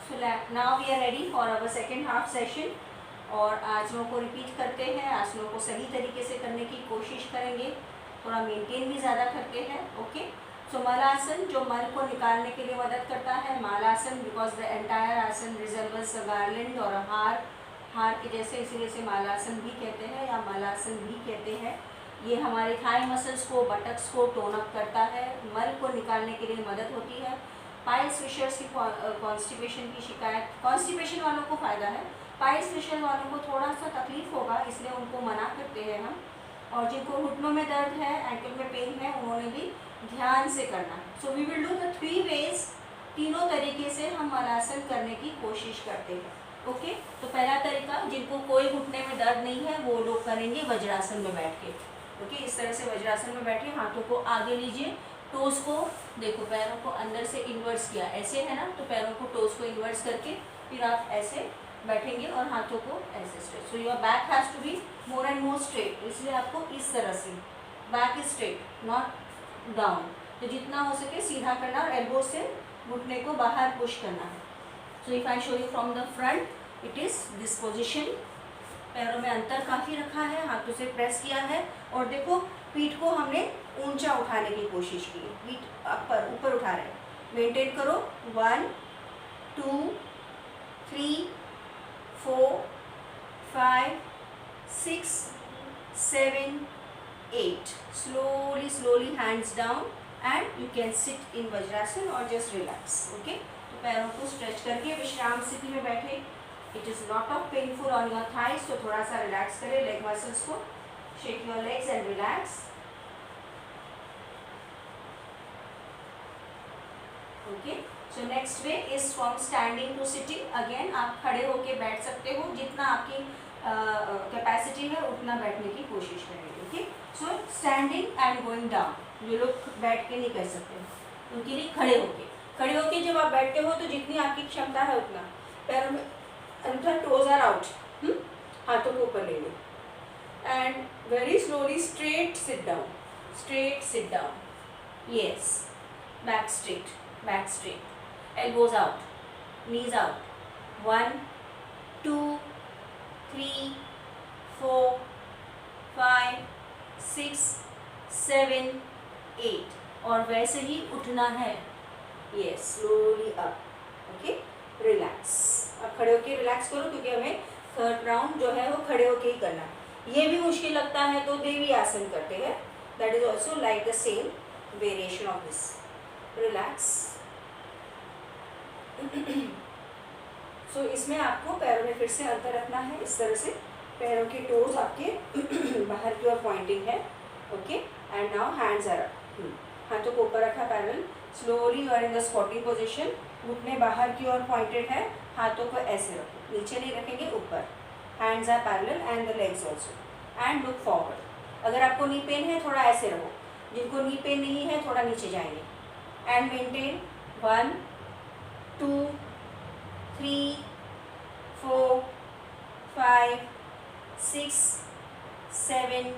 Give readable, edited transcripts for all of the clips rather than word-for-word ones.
So now we are ready for our second half session. और आसनों को repeat करते हैं, आसनों को सही तरीके से करने की कोशिश करेंगे, थोड़ा मेंटेन भी ज़्यादा करते हैं. ओके, सो मलासन जो मल को निकालने के लिए मदद करता है. मालासन बिकॉज द एंटायर आसन रिजेंबल्स अ गार्लैंड और हार के जैसे, इसीलिए से मालासन भी कहते हैं या मलासन भी कहते हैं. ये हमारे थाई मसल्स को, बटक्स को टोन अप करता है, मल को निकालने के लिए मदद होती है. पाइल्स फिशर्स की कॉन्स्टिपेशन की शिकायत, कॉन्स्टिपेशन वालों को फ़ायदा है, पाइल्स फिशर वालों को थोड़ा सा तकलीफ होगा, इसलिए उनको मना करते हैं हम. और जिनको घुटनों में दर्द है, एंकल में पेन है, उन्होंने भी ध्यान से करना है. So we will do the 3 ways, तीनों तरीके से हम मलासन करने की कोशिश करते हैं. ओके, तो पहला तरीका, जिनको कोई घुटने में दर्द नहीं है वो लोग करेंगे वज्रासन में बैठ के. ओके, इस तरह से वज्रासन में बैठिए, हाथों को आगे लीजिए, टोस को देखो, पैरों को अंदर से इन्वर्स किया, ऐसे है ना, तो पैरों को, टोस को इन्वर्स करके फिर आप ऐसे बैठेंगे और हाथों को ऐसे straight. So your back has to be more and more straight, इसलिए आपको इस तरह से back is straight, not down. तो जितना हो सके सीधा करना और एल्बो से घुटने को बाहर पुश करना है. So if I show you from the front, it is this position. पैरों में अंतर काफ़ी रखा है, हाथों से प्रेस किया है, और देखो पीठ को हमने ऊंचा उठाने की कोशिश की है, पीठ ऊपर उठा रहे हैं. मेंटेन करो. 1 2 3 4 5 6 7 8. Slowly hands down and you can sit in Vajrasan or just relax. Okay, तो पैरों को स्ट्रेच करके विश्राम स्थिति में बैठे. It is lot of painful on your thighs, तो थोड़ा सा रिलैक्स करें लेग मसल्स को. Shake your legs and relax. Okay, so next way is from standing to sitting. Again आप खड़े होके बैठ सकते हो, जितना आपकी कैपेसिटी है उतना बैठने की कोशिश करेंगे. Okay, so standing and going down, जो लोग बैठ के नहीं कर सकते उनके लिए खड़े होके जब आप बैठते हो तो जितनी आपकी क्षमता है उतना पैरों में अंदर, टोज आर आउट, हाथों को ऊपर ले लो and very slowly straight sit down. Yes, back straight, elbows out, knees out. 1 2 3 4 5 6 7 8. और वैसे ही उठना है. Yes, slowly up. Okay, relax. अब खड़े होके रिलैक्स करो, क्योंकि हमें थर्ड राउंड जो है वो खड़े होके ही करना है. ये भी मुश्किल लगता है तो देवी आसन करते हैं. That is also like the same variation of this. Relax. So इसमें आपको पैरों में फिर से अंतर रखना है. इस तरह से पैरों के टोज आपके बाहर की ओर पॉइंटिंग है. Okay, and now hands are up. हाथों को ऊपर रखा parallel. Slowly you are in the squatting position. घुटने बाहर की ओर पॉइंटेड है, हाथों को ऐसे रखो, नीचे नहीं रखेंगे, ऊपर. Hands are parallel and the legs also. And look forward. अगर आपको नी पेन है थोड़ा ऐसे रहो, जिनको नी पेन नहीं है थोड़ा नीचे जाएंगे. And maintain. 1 2 3 4 5 6 7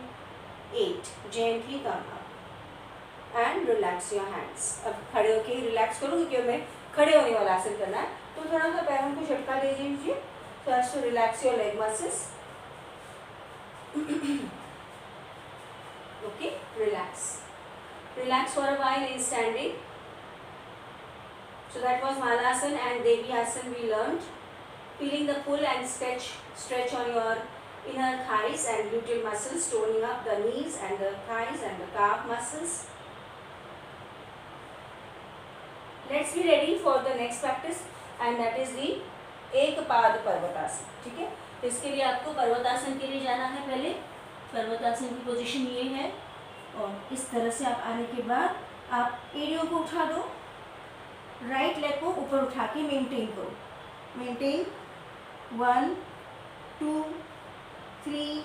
8. Gently come up and relax your hands. अब खड़े होके ही रिलैक्स करो, क्योंकि हमें खड़े होने वाला आसन करना है. तो थोड़ा सा पैरों को झटका दे दीजिए, so as to relax your leg muscles. Okay, relax for a while in standing. So that was Malasana and Devi Asana we learned. Feeling the pull and stretch on your inner thighs and gluteal muscles, toning up the knees and the thighs and the calf muscles. Let's be ready for the next practice and that is the एक पाद पर्वतासन. ठीक है, तो इसके लिए आपको पर्वतासन के लिए जाना है. पहले पर्वतासन की पोजीशन ये है, और इस तरह से आप आने के बाद आप एड़ियों को उठा दो, राइट लेग को ऊपर उठा के मेंटेन करो. मेंटेन. 1 2 3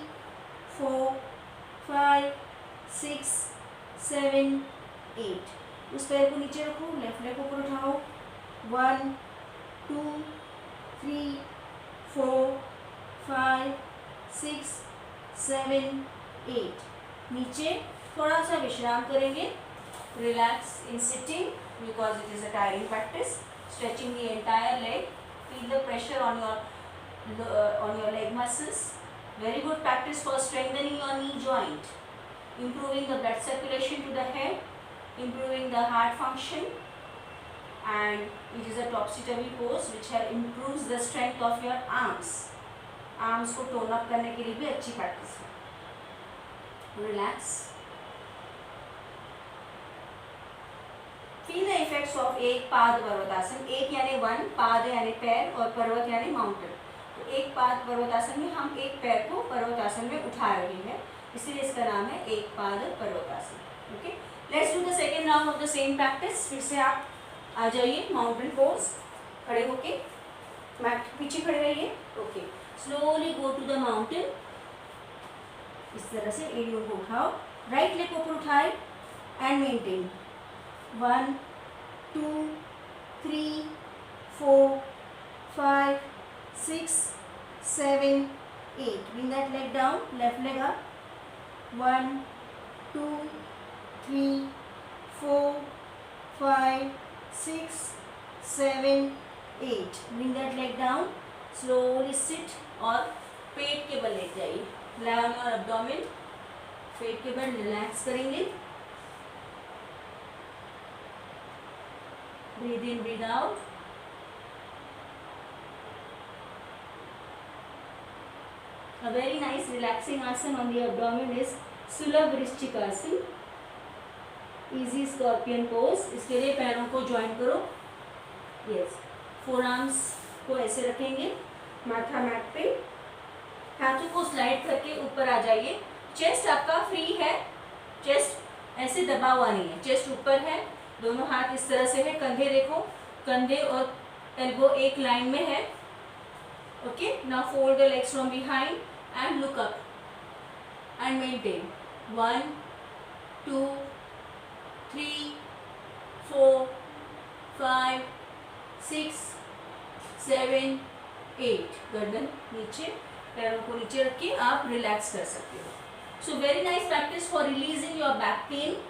4 5 6 7 8. उस पैर को नीचे रखो, लेफ्ट लेग ऊपर उठाओ. 1 2 3 4 5 6 7 8. नीचे थोड़ा सा विश्राम करेंगे. Relax in sitting because it is a tiring practice. Stretching the entire leg feel the pressure on your leg muscles. Very good practice for strengthening your knee joint, improving the blood circulation to the head, improving the heart function, and it is a topsy-turvy pose which improves the strength of your arms. Arms को tone up करने के लिए भी अच्छी practice है. Relax. Feel the effects of एक पाद पर्वतासन. एक यानी वन, पाद यानी पैर और पर्वत यानी माउंटेन. तो एक पाद पर्वतासन में हम एक पैर को पर्वतासन में उठा रहे हैं, इसलिए इसका नाम है एक पाद पर्वतासन. Okay, let's do the second round of the same practice. फिर से आप आ जाइए माउंटेन पोज, खड़े होके मैट पीछे खड़े रहिए. Okay, slowly go to the mountain. इस तरह से एड़ियों को उठाओ, राइट लेग को ऊपर उठाए and maintain. 1 2 3 4 5 6 7 8. Bring that leg down, left leg up. 1 2 3 4 5 6 7 8. Bring that leg down. Slowly sit और पेट के बल लेट जाइए. Lie on your abdomen. पेट के बल रिलैक्स करेंगे. Breathe in, breathe out. A very nice relaxing asana on the abdomen is सुलभ वृश्चिकासन, इजी स्कॉर्पियन पोज. इसके लिए पैरों को ज्वाइन करो. यस, फोर आर्म्स को ऐसे रखेंगे, माथा मैट पे, हाथों को स्लाइड करके ऊपर आ जाइए. चेस्ट आपका फ्री है, चेस्ट ऐसे दबा हुआ नहीं है, चेस्ट ऊपर है. दोनों हाथ इस तरह से है. कंधे देखो, कंधे और एल्बो एक लाइन में है. Okay, now fold the legs from behind and look up and maintain. 1 2 3 4 5 6 7 8. गर्दन नीचे, पैरों को नीचे रख के आप रिलैक्स कर सकते हो. So very nice practice for releasing your back pain,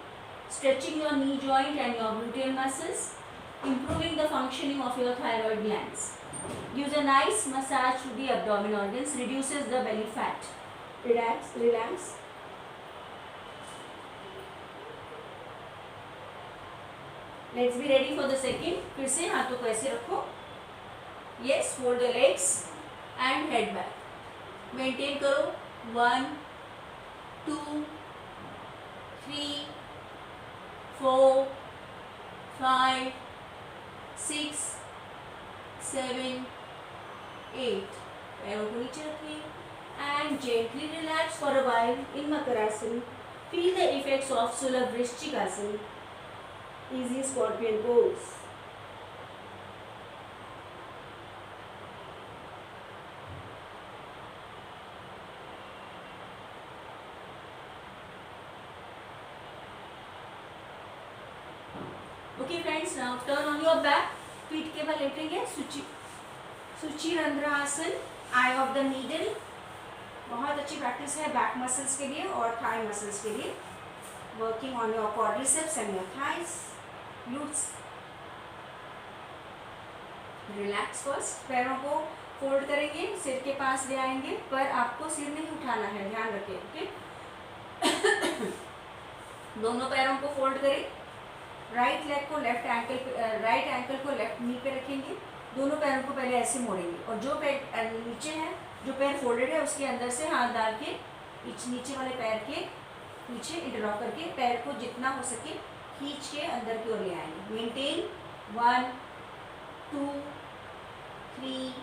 stretching your knee joint and your gluteal muscles, improving the functioning of your thyroid glands. Gives a nice massage to the abdominal organs, reduces the belly fat. Relax, relax. Let's be ready for the second. फिर से हाथों को ऐसे रखो. Yes, fold the legs and head back. Maintain करो. 1 2 3 4 5 6 7 8. पैरों को नीचे रखिए and gently relax for a while in Makarasana. Feel the effects of Sulabh Vrishchikasana, easy scorpion pose. Okay friends, now turn on your back. पीठ के बल लेटेंगे. सूची रंध्रासन, आई of the needle. बहुत अच्छी प्रैक्टिस है बैक मसल्स के लिए और थाई मसल्स के लिए. Working on your quadriceps and your thighs, glutes. Relax first. पैरों को फोल्ड करेंगे, सिर के पास ले आएंगे, पर आपको सिर नहीं उठाना है, ध्यान रखें. ओके, दोनों पैरों को फोल्ड करें. राइट लेग को लेफ्ट एंकल, राइट एंकल को लेफ्ट नी पे रखेंगे. दोनों पैरों को पहले ऐसे मोड़ेंगे और जो पैर नीचे है, जो पैर फोल्डेड है, उसके अंदर से हाथ डाल के नीचे वाले पैर के पीछे इंटरलॉक करके पैर को जितना हो सके खींच के अंदर की ओर ले आएंगे. Maintain. 1 2 3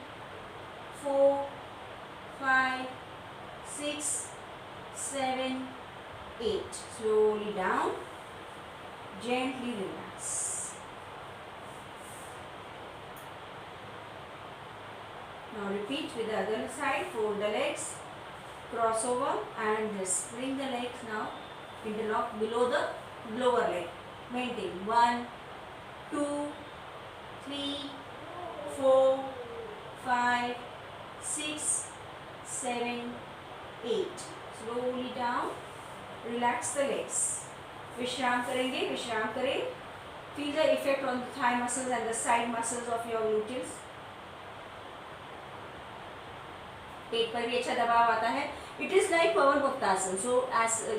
4 5 6 7 8. Slowly down. Gently relax. Now repeat with the other side. Fold the legs, cross over and just bring the legs now interlock below the lower leg. Maintain. 1 2 3 4 5 6 7 8. Slowly down. Relax the legs. विश्राम करेंगे. विश्राम करें. Feel the effect on the thigh muscles and the side muscles of your glutes. पेट पर भी अच्छा दबाव आता है. It is like Pawanmuktasana. So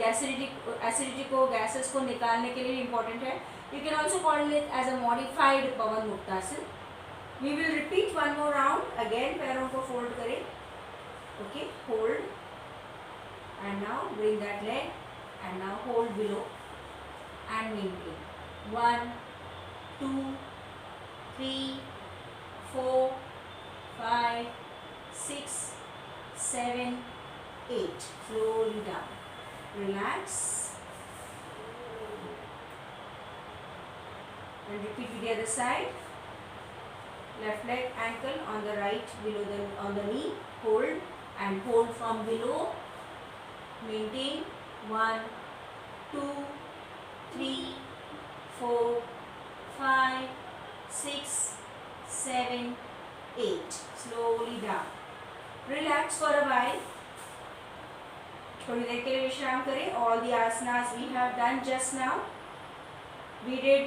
acidity को, गैसेस को निकालने के लिए इम्पोर्टेंट है. You can also call it as a modified Pawanmuktasana. We will repeat one more round. Again पैरों को फोल्ड करें. Okay, hold and now bring that leg and now hold below and maintain. 1 2 3 4 5 6 7 8. Slowly down. Relax and repeat with the other side. Left leg ankle on the right below the on the knee. Hold and hold from below. Maintain. 1 2 3 4 5 6 7 8. Slowly down. Relax for a while. थोड़ी देर के लिए विश्राम करें. All the asanas we have done just now. We did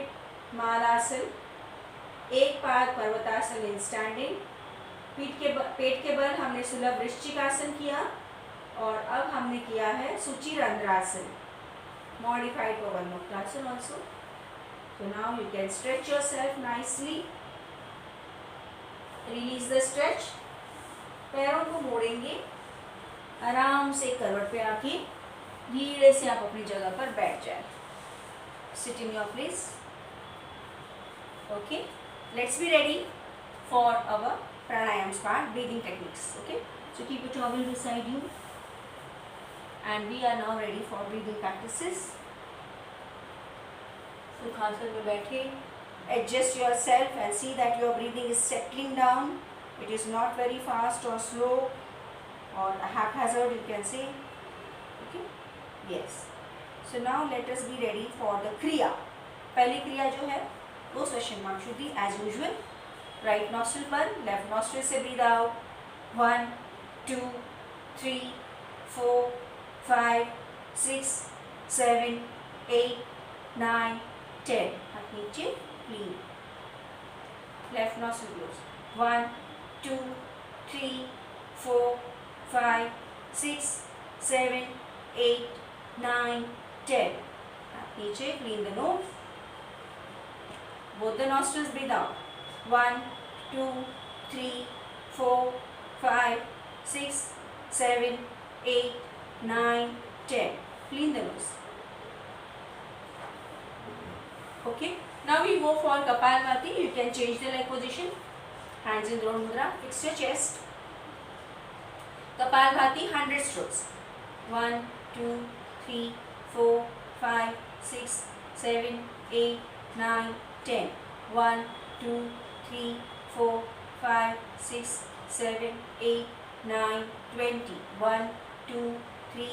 Malasana, एक पाद पर्वतासन in standing. पेट के बल हमने सुलभ वृश्चिक आसन किया और अब हमने किया है सुचिरंद्रासन, modified Pawan muktasana also. So now you can stretch yourself nicely. Release the stretch. पैरों को मोड़ेंगे. आराम से करवट पे आके धीरे से आप अपनी जगह पर बैठ जाए. Sit in your place. Okay. Let's be ready for our pranayams part, breathing techniques. Okay. So keep a towel beside you. And we are now ready for breathing practices. सुखासन में बैठे. Adjust yourself and see that your breathing is settling down. It is not very fast or slow or haphazard, you can say. Okay. Yes. So now let us be ready for the kriya. पहली क्रिया जो है वो श्वसन मार्ग शुद्धि as usual. Right nostril पर, left nostril से breathe out. 1 2 3 4 5 6 7 8 9 10. हाथ नीचे, clean. Left nostril close. 1 2 3 4 5 6 7 8 9 10. हाथ नीचे, clean the nose. Both the nostrils breathe out. 1 2 3 4 5 6 7 8 9 10. Clean the nose. Okay. Now we go for Kapalbhati. You can change the leg position. Hands in Drona Mudra. Fix your chest. Kapalbhati 100 strokes. 1 2 3 4 5 6 7 8 9 10. 1 2 3 4 5 6 7 8 9 20. 1 2 3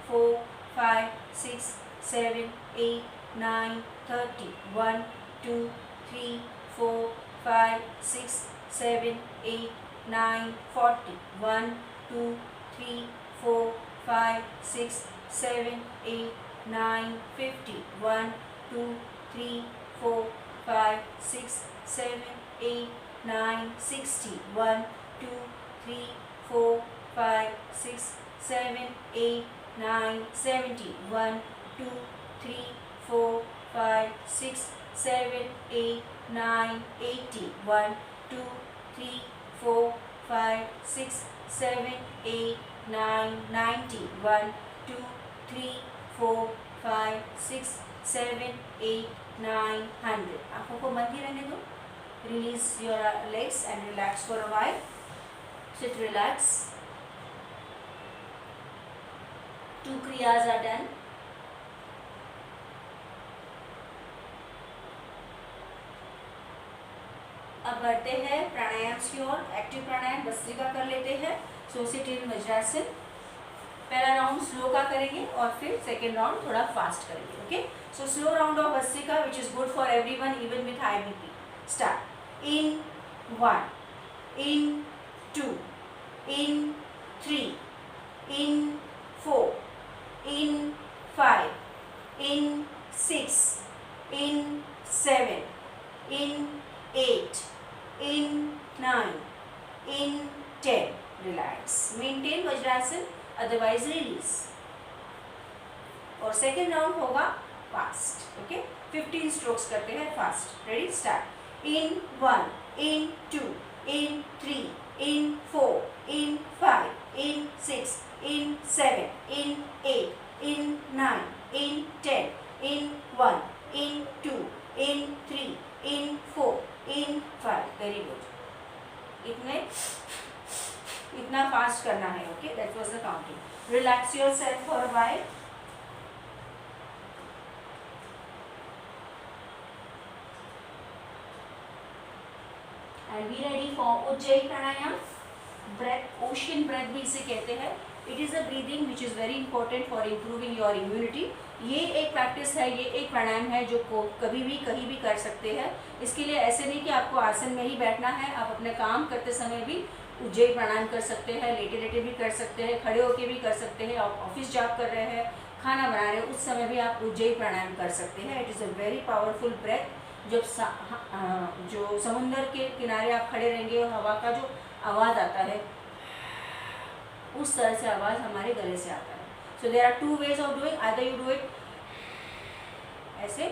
4 5 6 7 8 9 30. 1 2 3 4 5 6 7 8 9 40. 1 2 3 4 5 6 7 8 9 50. 1 2 3 4 5 6 7 8 9 60. 1 2 3 4 5 6 7 8 9 70. 1 2 3 4 5 6 7 8 9 80. 1 2 3 4 5 6 7 8 9 90. 1 2 3 4 5 6 7 8 9 100. आँखों को बंद ही रहने दो. Release your legs and relax for a while. Sit, relax. 2 kriyas are done. अब बढ़ते हैं प्राणायाम की ओर. Active प्राणायाम भस्त्रिका कर लेते हैं. So sit in vajrasana. पहला राउंड स्लो का करेंगे और फिर सेकेंड राउंड थोड़ा फास्ट करेंगे. Okay. So slow round of bhastrika which is good for everyone even with high BP. Start. In 1, in 2, in 3, in 4, in 5, in 6, in 7, in 8, in 9, in 10. Relax, maintain vajrasana, otherwise release. और second round होगा fast. Okay, 15 strokes करते हैं fast. Ready, start. In 1, in 2, in 3, in 4, in 5, in 6, in 7, in 8, in 9, in 10, in 1, in 2, in 3, in 4, in 5. Very good. इतना fast करना है। Okay, that was the counting. Relax yourself for a while. And be ready for Ujjayi Pranayam. Breath, ocean breath भी इसे कहते हैं। It is a breathing which is very important for improving your immunity. ये एक practice है, ये एक प्राणायाम है जो को कभी भी कहीं भी कर सकते हैं। इसके लिए ऐसे नहीं कि आपको आसन में ही बैठना है, आप अपने काम करते समय भी उज्जयी प्राणायाम कर सकते हैं, लेटे लेटे भी कर सकते हैं, खड़े होके भी कर सकते हैं, आप ऑफिस जॉब कर रहे हैं, खाना बना रहे हैं, उस समय भी आप उज्जयी प्राणायाम कर सकते हैं। It is a very powerful breath. जब जो समुंदर के किनारे आप खड़े रहेंगे और हवा का जो आवाज़ आता है, उस तरह से आवाज़ हमारे गले से आता है। So there are 2 ways of doing, either you do it ऐसे,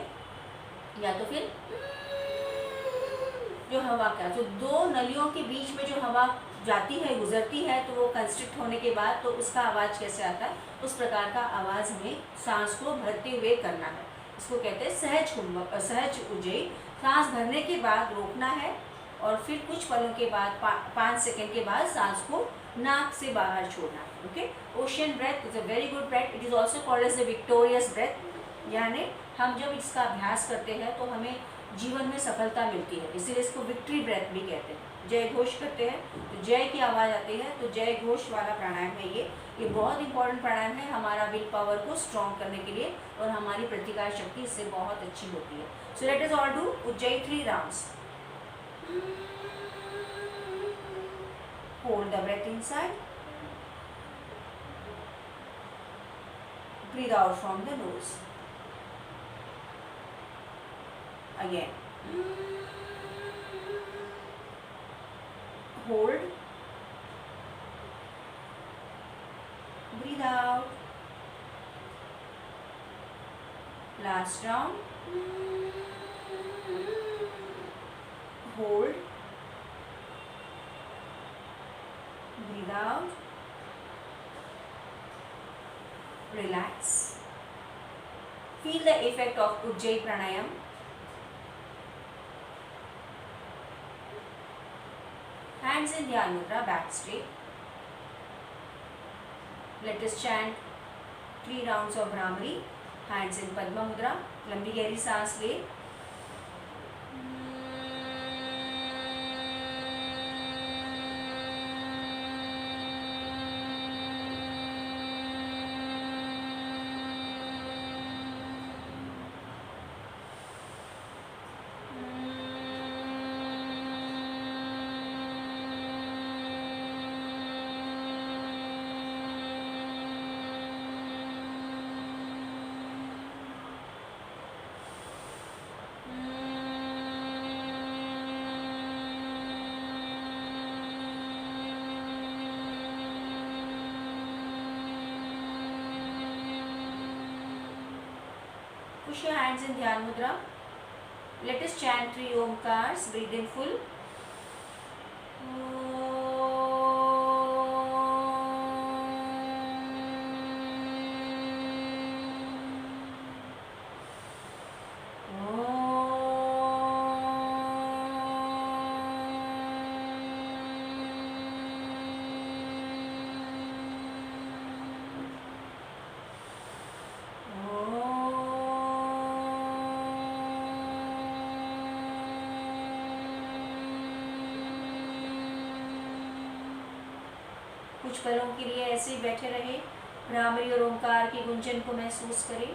या तो फिर जो हवा का जो 2 नलियों के बीच में जो हवा जाती है, गुजरती है, तो वो कंस्ट्रिक्ट होने के बाद तो उसका आवाज़ कैसे आता है, उस प्रकार का आवाज़ हमें सांस को भरते हुए करना है। इसको कहते हैं सहज उज्जयी। सांस भरने के बाद रोकना है और फिर कुछ पलों के बाद 5 सेकेंड के बाद सांस को नाक से बाहर छोड़ना है। Okay, ocean breath is a very good breath. It is also called as the victorious breath. यानी हम जब इसका अभ्यास करते हैं तो हमें जीवन में सफलता मिलती है, इसीलिए इसको विक्ट्री ब्रेथ भी कहते हैं। जय घोष करते हैं तो जय की आवाज़ आती है, तो जय घोष वाला प्राणायाम है ये बहुत इंपॉर्टेंट प्राणायाम है हमारा विल पावर को स्ट्रॉन्ग करने के लिए, और हमारी प्रतिकार शक्ति इससे बहुत अच्छी होती है। So let us all do Ujjayi 3 rounds. Hold the breath inside. Breathe out from the nose. Again. Hold. Breathe out. Last round. Hold. Breathe out. Relax. Feel the effect of Ujjayi Pranayam. Hands in Dhyan Mudra, back straight. Let us chant 3 rounds of Bhramari. Hands in Padma Mudra. लंबी गहरी सांस ले। Push your hands in Dhyan Mudra. Let us chant 3 Omkars. Breathe in full. कुछ पलों के लिए ऐसे ही बैठे रहे, भ्रामरी और ओंकार की गुंजन को महसूस करें।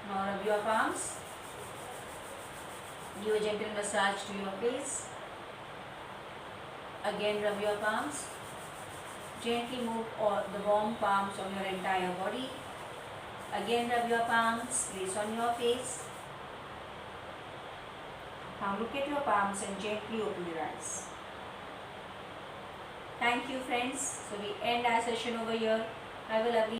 Now rub your palms. Give a gentle massage to your face. Again rub your palms. Gently move all the warm palms on your entire body. Again, rub your palms, place on your face. Now look at your palms and gently open your eyes. Thank you, friends. So we end our session over here. Have a lovely